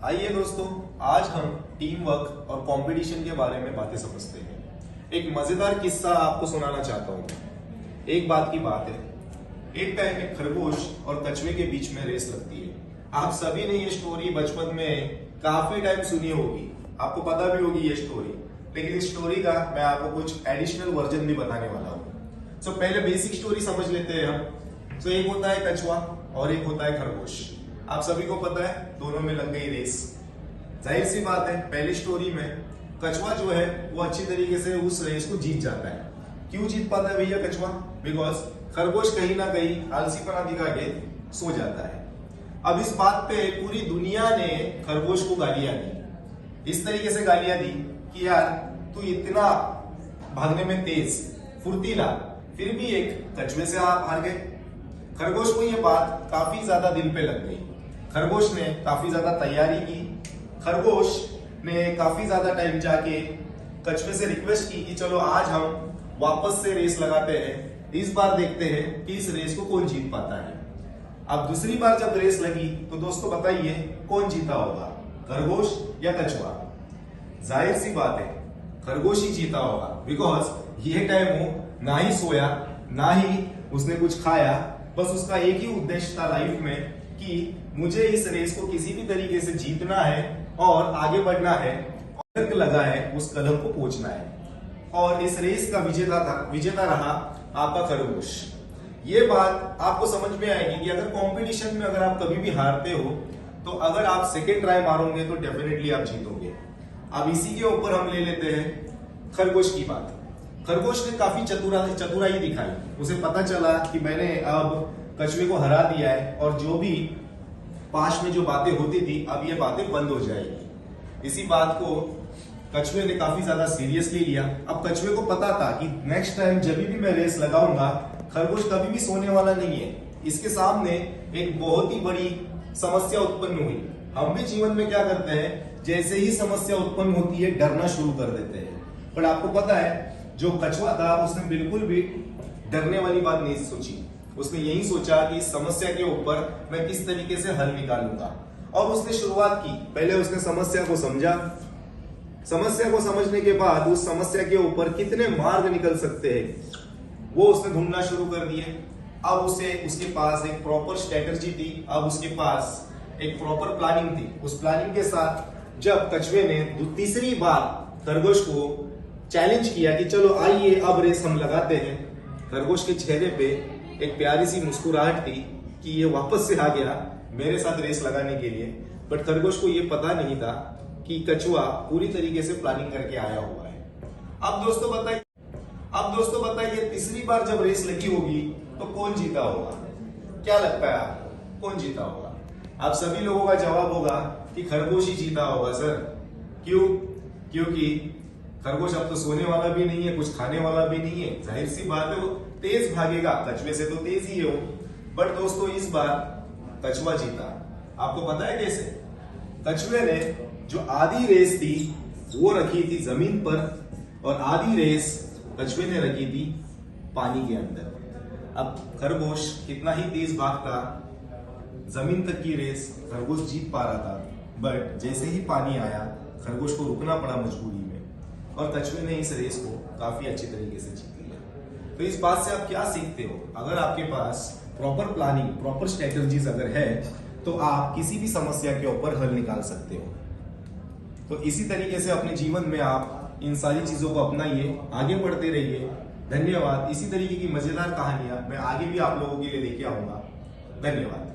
आइए दोस्तों, आज हम टीम वर्क और कंपटीशन के बारे में बातें समझते हैं। एक मजेदार किस्सा आपको सुनाना चाहता हूँ। एक बात की बात है, एक टाइम में खरगोश और कछुए के बीच में रेस लगती है। आप सभी ने ये स्टोरी बचपन में काफी टाइम सुनी होगी, आपको पता भी होगी ये स्टोरी, लेकिन इस स्टोरी का मैं आपको कुछ एडिशनल वर्जन भी बताने वाला हूँ। सो पहले बेसिक स्टोरी समझ लेते हैं हम। सो एक होता है कछुआ और एक होता है खरगोश। आप सभी को पता है दोनों में लग गई रेस। जाहिर सी बात है, पहली स्टोरी में कछुआ जो है वो अच्छी तरीके से उस रेस को जीत जाता है। क्यों जीत पाता है भैया कछुआ? बिकॉज खरगोश कहीं ना कहीं आलसीपना दिखा के सो जाता है। अब इस बात पे पूरी दुनिया ने खरगोश को गालियां दी, इस तरीके से गालियां दी कि यार तू इतना भागने में तेज, फुर्तीला, फिर भी एक कछुए से आप हार गए। खरगोश को ये बात काफी ज्यादा दिल पे लग गई। खरगोश ने काफी ज्यादा तैयारी की। खरगोश ने काफी ज्यादा टाइम जाके कछुए से रिक्वेस्ट की कि चलो आज हम वापस से रेस लगाते हैं, इस बार देखते हैं कि इस रेस को कौन जीत पाता है। अब दूसरी बार जब रेस लगी तो दोस्तों बताइए कौन जीता होगा, खरगोश या कछुआ? जाहिर सी बात है खरगोश ही जीता होगा, बिकॉज ये टाइम वो ना ही सोया ना ही उसने कुछ खाया, बस उसका एक ही उद्देश्य था लाइफ में कि मुझे इस रेस को किसी भी तरीके से जीतना है और आगे बढ़ना है, और लगा है उस कदम को पहुंचना है। और इस रेस का विजेता रहा आपका खरगोश। ये बात आपको समझ में आएगी कि अगर कंपटीशन में अगर आप कभी भी हारते हो तो अगर आप सेकेंड ट्राई मारोगे तो डेफिनेटली आप जीतोगे। अब इसी के ऊपर हम ले लेते हैं खरगोश की बात। खरगोश ने काफी चतुराई दिखाई। उसे पता चला कि मैंने अब कछुए को हरा दिया है और जो भी पास में जो बातें होती थी अब ये बातें बंद हो जाएगी। इसी बात को कछुए ने काफी ज्यादा सीरियसली लिया। अब कछुए को पता था कि नेक्स्ट टाइम जब भी मैं रेस लगाऊंगा खरगोश कभी भी सोने वाला नहीं है। इसके सामने एक बहुत ही बड़ी समस्या उत्पन्न हुई। हम भी जीवन में क्या करते हैं, जैसे ही समस्या उत्पन्न होती है डरना शुरू कर देते हैं। पर आपको पता है जो कछुआ था उसने बिल्कुल भी डरने वाली बात नहीं सोची। उसने यही सोचा कि इस समस्या के ऊपर मैं किस तरीके से हल निकालूंगा, और उसने शुरुआत की। पहले उसने समस्या को समझा। समस्या को समझने के बाद उस समस्या के ऊपर कितने मार्ग निकल सकते हैं वो उसने ढूंढना शुरू कर दिए। अब उसके पास एक प्रॉपर स्ट्रेटजी थी, अब उसके पास एक प्रॉपर प्लानिंग थी। उस प्लानिंग के साथ जब कछुए ने तीसरी बार खरगोश को चैलेंज किया कि चलो आइए अब रेस हम लगाते हैं, खरगोश के चेहरे पे एक प्यारी सी मुस्कुराहट थी कि ये वापस से आ गया मेरे साथ रेस लगाने के लिए। बट खरगोश को ये पता नहीं था कि कछुआ पूरी तरीके से प्लानिंग करके आया हुआ है। अब दोस्तों बताइए तीसरी बार जब रेस लगी होगी तो कौन जीता होगा? क्या लगता है आपको कौन जीता होगा? आप सभी लोगों का जवाब होगा कि खरगोश ही जीता होगा सर। क्यों? क्योंकि खरगोश अब तो सोने वाला भी नहीं है, कुछ खाने वाला भी नहीं है। जाहिर सी बात है वो तेज भागेगा, कछुए से तो तेज ही है वो। बट दोस्तों इस बार कछुआ जीता। आपको पता है कैसे? कछुए ने जो आधी रेस थी वो रखी थी जमीन पर और आधी रेस कछुए ने रखी थी पानी के अंदर। अब खरगोश कितना ही तेज भागता, जमीन तक की रेस खरगोश जीत पा रहा था, बट जैसे ही पानी आया खरगोश को रुकना पड़ा मजबूरी में, और कछुए ने इस रेस को काफी अच्छी तरीके से जीत लिया। तो इस बात से आप क्या सीखते हो? अगर आपके पास प्रॉपर प्लानिंग, प्रॉपर स्ट्रेटजीज अगर है तो आप किसी भी समस्या के ऊपर हल निकाल सकते हो। तो इसी तरीके से अपने जीवन में आप इन सारी चीजों को अपनाइए, आगे बढ़ते रहिए। धन्यवाद। इसी तरीके की मजेदार कहानियां मैं आगे भी आप लोगों के लिए लेके आऊंगा। धन्यवाद।